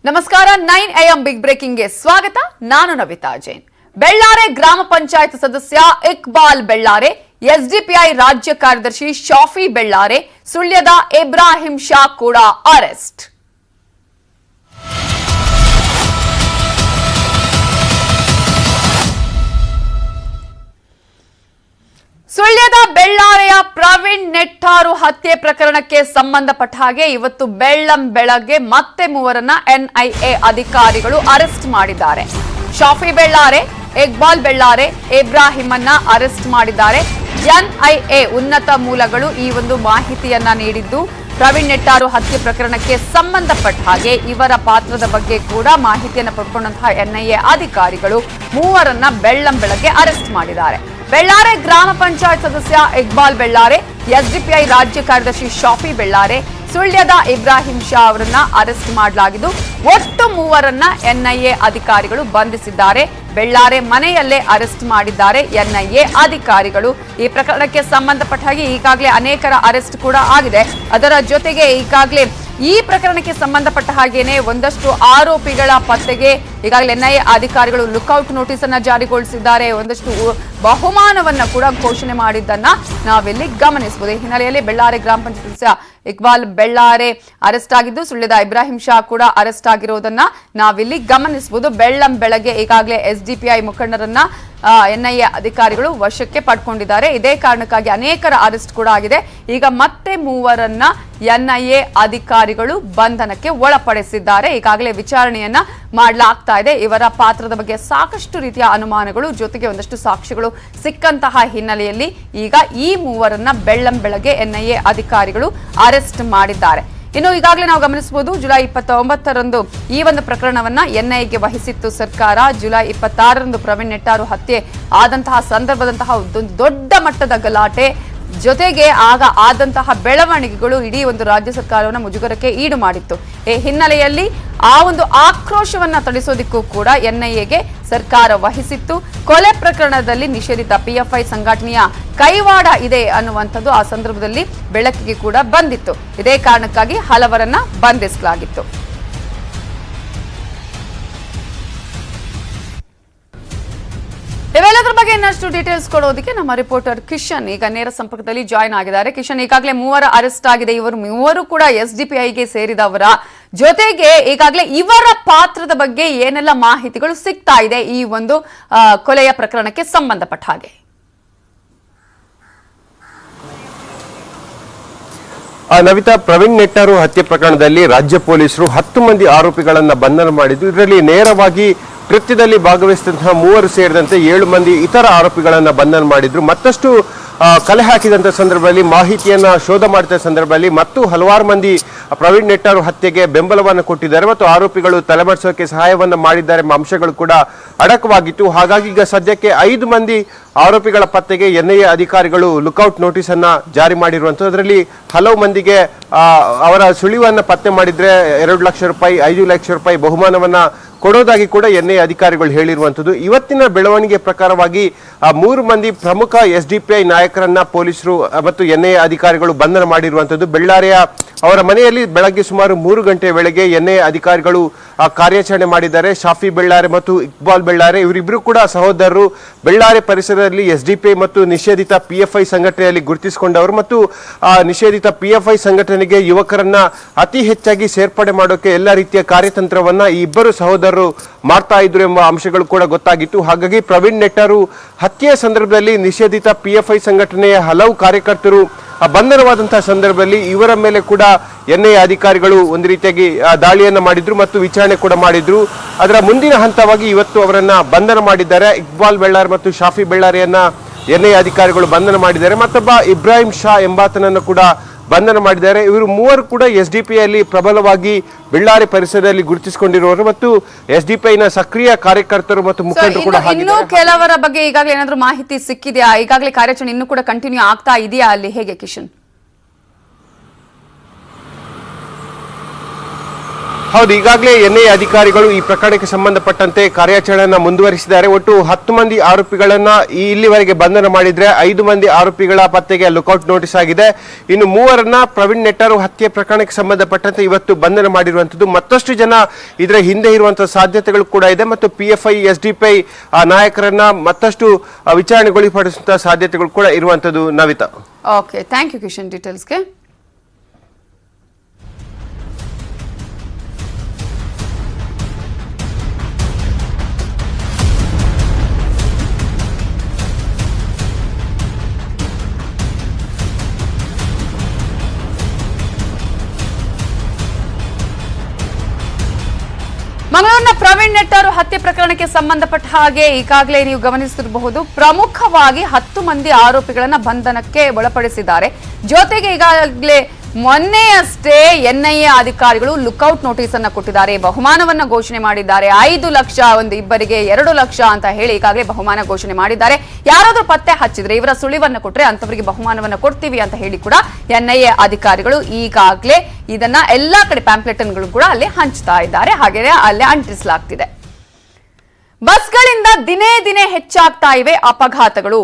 ನಮಸ್ಕಾರ 9 AM big breaking ಗೆ ಸ್ವಾಗತ. ನಾನು ನವಿತಾ ಜೈನ್. ಬೆಳ್ಳಾರೆ ಗ್ರಾಮ ಪಂಚಾಯತ್ ಸದಸ್ಯ ಇಕ್ಬಾಲ್ ಬೆಳ್ಳಾರೆ, ಎಸ್ಡಿಪಿಐ ರಾಜ್ಯ ಕಾರ್ಯದರ್ಶಿ ಶಾಫಿ ಬೆಳ್ಳಾರೆ, ಸುಳ್ಯದ ಇಬ್ರಾಹಿಂ ಶಾ ಕೂಡ ಅರೆಸ್ಟ್. ಸುಳ್ಯದ ಬೆಳ್ಳಾರೆಯ ಪ್ರವೀಣ್ ನೆಟ್ಟಾರು ಹತ್ಯೆ ಪ್ರಕರಣಕ್ಕೆ ಸಂಬಂಧಪಟ್ಟ ಹಾಗೆ ಇವತ್ತು ಬೆಳಗ್ಗೆ ಮತ್ತೆ ಮೂವರನ್ನ ಎನ್ಐಎ ಅಧಿಕಾರಿಗಳು ಅರೆಸ್ಟ್ ಮಾಡಿದ್ದಾರೆ. ಶಾಫಿ ಬೆಳ್ಳಾರೆ, ಇಕ್ಬಾಲ್ ಬೆಳ್ಳಾರೆ, ಇಬ್ರಾಹಿಮನ್ನ ಅರೆಸ್ಟ್ ಮಾಡಿದ್ದಾರೆ. ಎನ್ಐಎ ಉನ್ನತ ಮೂಲಗಳು ಈ ಒಂದು ಮಾಹಿತಿಯನ್ನ ನೀಡಿದ್ದು, ಪ್ರವೀಣ್ ನೆಟ್ಟಾರು ಹತ್ಯೆ ಪ್ರಕರಣಕ್ಕೆ ಸಂಬಂಧಪಟ್ಟ ಹಾಗೆ ಇವರ ಪಾತ್ರದ ಬಗ್ಗೆ ಕೂಡ ಮಾಹಿತಿಯನ್ನು ಪಡ್ಕೊಂಡಂತಹ ಎನ್ಐಎ ಅಧಿಕಾರಿಗಳು ಮೂವರನ್ನ ಬೆಳಗ್ಗೆ ಅರೆಸ್ಟ್ ಮಾಡಿದ್ದಾರೆ. ಬೆಳ್ಳಾರೆ ಗ್ರಾಮ ಪಂಚಾಯತ್ ಸದಸ್ಯ ಇಕ್ಬಾಲ್ ಬೆಳ್ಳಾರೆ, ಎಸ್ಡಿಪಿಐ ರಾಜ್ಯ ಕಾರ್ಯದರ್ಶಿ ಶಾಫಿ ಬೆಳ್ಳಾರೆ, ಸುಳ್ಯದ ಇಬ್ರಾಹಿಂ ಶಾ ಅವರನ್ನ ಅರೆಸ್ಟ್ ಮಾಡಲಾಗಿದ್ದು ಒಟ್ಟು ಮೂವರನ್ನ ಎನ್ಐಎ ಅಧಿಕಾರಿಗಳು ಬಂಧಿಸಿದ್ದಾರೆ. ಬೆಳ್ಳಾರೆ ಮನೆಯಲ್ಲೇ ಅರೆಸ್ಟ್ ಮಾಡಿದ್ದಾರೆ ಎನ್ಐಎ ಅಧಿಕಾರಿಗಳು. ಈ ಪ್ರಕರಣಕ್ಕೆ ಸಂಬಂಧಪಟ್ಟ ಹಾಗೆ ಈಗಾಗಲೇ ಅನೇಕರ ಅರೆಸ್ಟ್ ಕೂಡ ಆಗಿದೆ. ಅದರ ಜೊತೆಗೆ ಈಗಾಗಲೇ ಈ ಪ್ರಕರಣಕ್ಕೆ ಸಂಬಂಧಪಟ್ಟ ಹಾಗೇನೆ ಒಂದಷ್ಟು ಆರೋಪಿಗಳ ಪತ್ತೆಗೆ ಈಗಾಗಲೇ ಎನ್ಐಎ ಅಧಿಕಾರಿಗಳು ಲುಕ್ಔಟ್ ನೋಟಿಸ್ ಅನ್ನ ಜಾರಿಗೊಳಿಸಿದ್ದಾರೆ. ಒಂದಷ್ಟು ಬಹುಮಾನವನ್ನ ಕೂಡ ಘೋಷಣೆ ಮಾಡಿದ್ದನ್ನ ನಾವಿಲ್ಲಿ ಗಮನಿಸಬಹುದು. ಈ ಹಿನ್ನೆಲೆಯಲ್ಲಿ ಬೆಳ್ಳಾರೆ ಗ್ರಾಮ ಪಂಚಾಯತ್ ಸದಸ್ಯ ಇಕ್ಬಾಲ್ ಬೆಳ್ಳಾರೆ ಅರೆಸ್ಟ್ ಆಗಿದ್ದು, ಸುಳ್ಯದ ಇಬ್ರಾಹಿಂ ಶಾ ಕೂಡ ಅರೆಸ್ಟ್ ಆಗಿರೋದನ್ನ ನಾವಿಲ್ಲಿ ಗಮನಿಸಬಹುದು. ಬೆಳಗ್ಗೆ ಈಗಾಗಲೇ ಎಸ್ಡಿಪಿಐ ಮುಖಂಡರನ್ನ ಎನ್ಐಎ ಅಧಿಕಾರಿಗಳು ವಶಕ್ಕೆ ಪಡ್ಕೊಂಡಿದ್ದಾರೆ. ಇದೇ ಕಾರಣಕ್ಕಾಗಿ ಅನೇಕರ ಅರೆಸ್ಟ್ ಕೂಡ ಆಗಿದೆ. ಈಗ ಮತ್ತೆ ಮೂವರನ್ನ ಎನ್ಐಎ ಅಧಿಕಾರಿಗಳು ಬಂಧನಕ್ಕೆ ಒಳಪಡಿಸಿದ್ದಾರೆ. ಈಗಾಗಲೇ ವಿಚಾರಣೆಯನ್ನ ಮಾಡಲಾಗ್ತಾ ಇದೆ. ಇವರ ಪಾತ್ರದ ಬಗ್ಗೆ ಸಾಕಷ್ಟು ರೀತಿಯ ಅನುಮಾನಗಳು ಜೊತೆಗೆ ಒಂದಷ್ಟು ಸಾಕ್ಷಿಗಳು ಸಿಕ್ಕಂತಹ ಹಿನ್ನೆಲೆಯಲ್ಲಿ ಈಗ ಈ ಮೂವರನ್ನ ಬೆಳಗ್ಗೆ ಎನ್ಐಎ ಅಧಿಕಾರಿಗಳು ಅರೆಸ್ಟ್ ಮಾಡಿದ್ದಾರೆ. ಇನ್ನು ಈಗಾಗಲೇ ನಾವು ಗಮನಿಸಬಹುದು, ಜುಲೈ 29ರಂದು ಈ ಒಂದು ಪ್ರಕರಣವನ್ನ ಎನ್ಐಎಗೆ ವಹಿಸಿತ್ತು ಸರ್ಕಾರ. ಜುಲೈ 26ರಂದು ಪ್ರವೀಣ್ ನೆಟ್ಟಾರು ಹತ್ಯೆ ಆದಂತಹ ಸಂದರ್ಭದಂತಹ ಒಂದು ದೊಡ್ಡ ಮಟ್ಟದ ಗಲಾಟೆ ಜೊತೆಗೆ ಆಗ ಆದಂತಹ ಬೆಳವಣಿಗೆಗಳು ಇಡೀ ಒಂದು ರಾಜ್ಯ ಸರ್ಕಾರವನ್ನು ಮುಜುಗರಕ್ಕೆ ಈಡು ಮಾಡಿತ್ತು. ಈ ಹಿನ್ನೆಲೆಯಲ್ಲಿ ಆ ಒಂದು ಆಕ್ರೋಶವನ್ನ ತಡಿಸೋದಿಕ್ಕೂ ಕೂಡ ಎನ್ಐಎಗೆ ಸರ್ಕಾರ ವಹಿಸಿತ್ತು. ಕೊಲೆ ಪ್ರಕರಣದಲ್ಲಿ ನಿಷೇಧಿತ ಪಿಎಫ್ಐ ಸಂಘಟನೆಯ ಕೈವಾಡ ಇದೆ ಅನ್ನುವಂಥದ್ದು ಆ ಸಂದರ್ಭದಲ್ಲಿ ಬೆಳಕಿಗೆ ಕೂಡ ಬಂದಿತ್ತು. ಇದೇ ಕಾರಣಕ್ಕಾಗಿ ಹಲವರನ್ನ ಬಂಧಿಸಲಾಗಿತ್ತು. ಇವೆಲ್ಲದರ ಬಗ್ಗೆ ಇನ್ನಷ್ಟು ಡೀಟೇಲ್ಸ್ ಕೊಡೋದಕ್ಕೆ ನಮ್ಮ ರಿಪೋರ್ಟರ್ ಕಿಶನ್ ಈಗ ನೇರ ಸಂಪರ್ಕದಲ್ಲಿ ಜಾಯ್ನ್ ಆಗಿದ್ದಾರೆ. ಕಿಶನ್, ಈಗಾಗಲೇ ಮೂವರ ಅರೆಸ್ಟ್ ಆಗಿದೆ. ಇವರು ಮೂವರು ಕೂಡ ಎಸ್ಡಿಪಿಐಗೆ ಸೇರಿದವರ ಜೊತೆಗೆ ಈಗಾಗಲೇ ಇವರ ಪಾತ್ರದ ಬಗ್ಗೆ ಏನೆಲ್ಲ ಮಾಹಿತಿಗಳು ಸಿಗ್ತಾ ಇದೆ ಈ ಒಂದು ಕೊಲೆಯ ಪ್ರಕರಣಕ್ಕೆ ಸಂಬಂಧಪಟ್ಟ ಹಾಗೆ? ನವಿತಾ, ಪ್ರವೀಣ್ ನೆಟ್ಟಾರು ಹತ್ಯೆ ಪ್ರಕರಣದಲ್ಲಿ ರಾಜ್ಯ ಪೊಲೀಸರು 10 ಮಂದಿ ಆರೋಪಿಗಳನ್ನ ಬಂಧನ ಮಾಡಿದ್ದು. ಇದರಲ್ಲಿ ನೇರವಾಗಿ ಕೃತ್ಯದಲ್ಲಿ ಭಾಗವಹಿಸಿದಂತಹ 3 ಸೇರಿದಂತೆ 7 ಮಂದಿ ಇತರ ಆರೋಪಿಗಳನ್ನ ಬಂಧನ ಮಾಡಿದ್ರು. ಮತ್ತಷ್ಟು ಕಲೆ ಹಾಕಿದಂತ ಸಂದರ್ಭದಲ್ಲಿ ಮಾಹಿತಿಯನ್ನ ಶೋಧ ಮಾಡಿದ ಸಂದರ್ಭದಲ್ಲಿ ಮತ್ತು ಹಲವಾರು ಮಂದಿ ಪ್ರವೀಣ್ ನೆಟ್ಟಾರು ಹತ್ಯೆಗೆ ಬೆಂಬಲವನ್ನು ಕೊಟ್ಟಿದ್ದಾರೆ ಮತ್ತು ಆರೋಪಿಗಳು ತಲೆಮರೆಸೋಕೆ ಸಹಾಯವನ್ನ ಮಾಡಿದ್ದಾರೆ ಎಂಬ ಅಂಶಗಳು ಕೂಡ ಅಡಕವಾಗಿತ್ತು. ಹಾಗಾಗಿ ಈಗ ಸದ್ಯಕ್ಕೆ 5 ಮಂದಿ ಆರೋಪಿಗಳ ಪತ್ತೆಗೆ ಎನ್ಐಎ ಅಧಿಕಾರಿಗಳು ಲುಕ್ಔಟ್ ನೋಟಿಸ್ ಅನ್ನ ಜಾರಿ ಮಾಡಿರುವಂಥದ್ದು. ಅದರಲ್ಲಿ ಹಲವು ಮಂದಿಗೆ ಅವರ ಸುಳಿವನ್ನ ಪತ್ತೆ ಮಾಡಿದ್ರೆ 2 ಲಕ್ಷ ರೂಪಾಯಿ, 5 ಲಕ್ಷ ರೂಪಾಯಿ ಬಹುಮಾನವನ್ನ ಕೊಡೋದಾಗಿ ಕೂಡ ಎನ್ಐಎ ಅಧಿಕಾರಿಗಳು ಹೇಳಿರುವಂಥದ್ದು. ಇವತ್ತಿನ ಬೆಳವಣಿಗೆ ಪ್ರಕಾರವಾಗಿ 3 ಮಂದಿ ಪ್ರಮುಖ ಎಸ್ಡಿಪಿಐ ನಾಯಕರನ್ನ ಪೊಲೀಸರು ಮತ್ತು ಎನ್ಐಎ ಅಧಿಕಾರಿಗಳು ಬಂಧನ ಮಾಡಿರುವಂಥದ್ದು. ಬೆಳ್ಳಾರೆಯ ಅವರ ಮನೆಯಲ್ಲಿ ಬೆಳಗ್ಗೆ ಸುಮಾರು 3 ಗಂಟೆ ವೇಳೆಗೆ ಎನ್ಐಎ ಅಧಿಕಾರಿಗಳು ಕಾರ್ಯಾಚರಣೆ ಮಾಡಿದ್ದಾರೆ. ಶಾಫಿ ಬೆಳ್ಳಾರೆ ಮತ್ತು ಇಕ್ಬಾಲ್ ಬೆಳ್ಳಾರೆ ಇವರಿಬ್ಬರು ಕೂಡ ಸಹೋದರರು. ಬೆಳ್ಳಾರೆ ಪರಿಸರದಲ್ಲಿ ಎಸ್ಡಿಪಿಐ ಮತ್ತು ನಿಷೇಧಿತ ಪಿಎಫ್ಐ ಸಂಘಟನೆಯಲ್ಲಿ ಗುರುತಿಸಿಕೊಂಡವರು ಮತ್ತು ನಿಷೇಧಿತ ಪಿಎಫ್ಐ ಸಂಘಟನೆಗೆ ಯುವಕರನ್ನ ಅತಿ ಹೆಚ್ಚಾಗಿ ಸೇರ್ಪಡೆ ಮಾಡೋಕೆ ಎಲ್ಲ ರೀತಿಯ ಕಾರ್ಯತಂತ್ರವನ್ನ ಈ ಇಬ್ಬರು ಸಹೋದರರು ಮಾಡ್ತಾ ಇದ್ರು ಎಂಬ ಅಂಶಗಳು ಕೂಡ ಗೊತ್ತಾಗಿತ್ತು. ಹಾಗಾಗಿ ಪ್ರವೀಣ್ ನೆಟ್ಟಾರು ಹತ್ಯೆಯ ಸಂದರ್ಭದಲ್ಲಿ ನಿಷೇಧಿತ ಪಿಎಫ್ಐ ಸಂಘಟನೆಯ ಹಲವು ಕಾರ್ಯಕರ್ತರು ಬಂಧನವಾದಂತಹ ಸಂದರ್ಭದಲ್ಲಿ ಇವರ ಮೇಲೆ ಕೂಡ ಎನ್ಐಎ ಅಧಿಕಾರಿಗಳು ಒಂದು ರೀತಿಯಾಗಿ ದಾಳಿಯನ್ನ ಮಾಡಿದ್ರು ಮತ್ತು ವಿಚಾರಣೆ ಕೂಡ ಮಾಡಿದ್ರು. ಅದರ ಮುಂದಿನ ಹಂತವಾಗಿ ಇವತ್ತು ಅವರನ್ನ ಬಂಧನ ಮಾಡಿದ್ದಾರೆ. ಇಕ್ಬಾಲ್ ಬೆಳ್ಳಾರೆ ಮತ್ತು ಶಾಫಿ ಬೆಳ್ಳಾರೆಯನ್ನ ಎನ್ಐಎ ಅಧಿಕಾರಿಗಳು ಬಂಧನ ಮಾಡಿದ್ದಾರೆ. ಮತ್ತೊಬ್ಬ ಇಬ್ರಾಹಿಂ ಶಾ ಎಂಬಾತನನ್ನು ಕೂಡ ಬಂಧನ ಮಾಡಿದ್ದಾರೆ. ಇವರು ಮೂವರು ಕೂಡ ಎಸ್ಡಿಪಿಐಯಲ್ಲಿ ಪ್ರಬಲವಾಗಿ ಬೆಳ್ಳಾರೆ ಪರಿಸರದಲ್ಲಿ ಗುರುತಿಸಿಕೊಂಡಿರುವವರು ಮತ್ತು ಎಸ್ಡಿಪಿಐನ ಸಕ್ರಿಯ ಕಾರ್ಯಕರ್ತರು ಮತ್ತು ಮುಖಂಡರು ಕೂಡ. ಇನ್ನು ಕೆಲವರ ಬಗ್ಗೆ ಈಗಾಗಲೇ ಏನಾದರೂ ಮಾಹಿತಿ ಸಿಕ್ಕಿದೆಯಾ? ಈಗಾಗಲೇ ಕಾರ್ಯಾಚರಣೆ ಇನ್ನೂ ಕೂಡ ಕಂಟಿನ್ಯೂ ಆಗ್ತಾ ಇದೆಯಾ ಅಲ್ಲಿ, ಹೇಗೆ ಕಿಶನ್? ಹೌದು, ಈಗಾಗಲೇ ಎನ್ಐಎ ಅಧಿಕಾರಿಗಳು ಈ ಪ್ರಕರಣಕ್ಕೆ ಸಂಬಂಧಪಟ್ಟಂತೆ ಕಾರ್ಯಾಚರಣೆಯನ್ನ ಮುಂದುವರಿಸಿದ್ದಾರೆ. ಒಟ್ಟು 10 ಮಂದಿ ಆರೋಪಿಗಳನ್ನ ಇಲ್ಲಿವರೆಗೆ ಬಂಧನ ಮಾಡಿದ್ರೆ 5 ಮಂದಿ ಆರೋಪಿಗಳ ಪತ್ತೆಗೆ ಲುಕೌಟ್ ನೋಟಿಸ್ ಆಗಿದೆ. ಇನ್ನು 3ರನ್ನ ಪ್ರವೀಣ್ ನೆಟ್ಟಾರು ಹತ್ಯೆ ಪ್ರಕರಣಕ್ಕೆ ಸಂಬಂಧಪಟ್ಟಂತೆ ಇವತ್ತು ಬಂಧನ ಮಾಡಿರುವಂತದ್ದು. ಮತ್ತಷ್ಟು ಜನ ಇದರ ಹಿಂದೆ ಇರುವಂತಹ ಸಾಧ್ಯತೆಗಳು ಕೂಡ ಇದೆ ಮತ್ತು PFI SDPI ನಾಯಕರನ್ನ ಮತ್ತಷ್ಟು ವಿಚಾರಣೆಗೊಳಪಡಿಸುವಂತಹ ಸಾಧ್ಯತೆಗಳು ಕೂಡ ಇರುವಂತದ್ದು. Navita, okay, thank you Kishan ಡೀಟೇಲ್ಸ್ಗೆ. ಮಂಗಳೂರಿನ ಪ್ರವೀಣ್ ನೆಟ್ಟಾರು ಹತ್ಯೆ ಪ್ರಕರಣಕ್ಕೆ ಸಂಬಂಧಪಟ್ಟ ಹಾಗೆ ಈಗಾಗಲೇ ನೀವು ಗಮನಿಸುತ್ತಿರಬಹುದು, ಪ್ರಮುಖವಾಗಿ 10 ಮಂದಿ ಆರೋಪಿಗಳನ್ನ ಬಂಧನಕ್ಕೆ ಒಳಪಡಿಸಿದ್ದಾರೆ. ಜೊತೆಗೆ ಈಗಾಗಲೇ ಮೊನ್ನೆಯಷ್ಟೇ NIA ಅಧಿಕಾರಿಗಳು ಲುಕೌಟ್ ನೋಟಿಸ್ ಅನ್ನ ಕೊಟ್ಟಿದ್ದಾರೆ, ಬಹುಮಾನವನ್ನ ಘೋಷಣೆ ಮಾಡಿದ್ದಾರೆ. 5 ಲಕ್ಷ, ಇಬ್ಬರಿಗೆ 2 ಲಕ್ಷ ಅಂತ ಹೇಳಿ ಈಗಾಗಲೇ ಬಹುಮಾನ ಘೋಷಣೆ ಮಾಡಿದ್ದಾರೆ. ಯಾರಾದ್ರೂ ಪತ್ತೆ ಹಚ್ಚಿದ್ರೆ, ಇವರ ಸುಳಿವನ್ನ ಕೊಟ್ರೆ ಅಂತವರಿಗೆ ಬಹುಮಾನವನ್ನ ಕೊಡ್ತೀವಿ ಅಂತ ಹೇಳಿ ಕೂಡ NIA ಅಧಿಕಾರಿಗಳು ಈಗಾಗಲೇ ಇದನ್ನ ಎಲ್ಲಾ ಕಡೆ ಪ್ಯಾಂಪ್ಲೆಟ್ ಕೂಡ ಅಲ್ಲಿ ಹಂಚ್ತಾ ಇದ್ದಾರೆ, ಹಾಗೆಯೇ ಅಲ್ಲಿ ಅಂಟಿಸಲಾಗ್ತಿದೆ. ಬಸ್ಗಳಿಂದ ದಿನೇ ದಿನೇ ಹೆಚ್ಚಾಗ್ತಾ ಇವೆ ಅಪಘಾತಗಳು.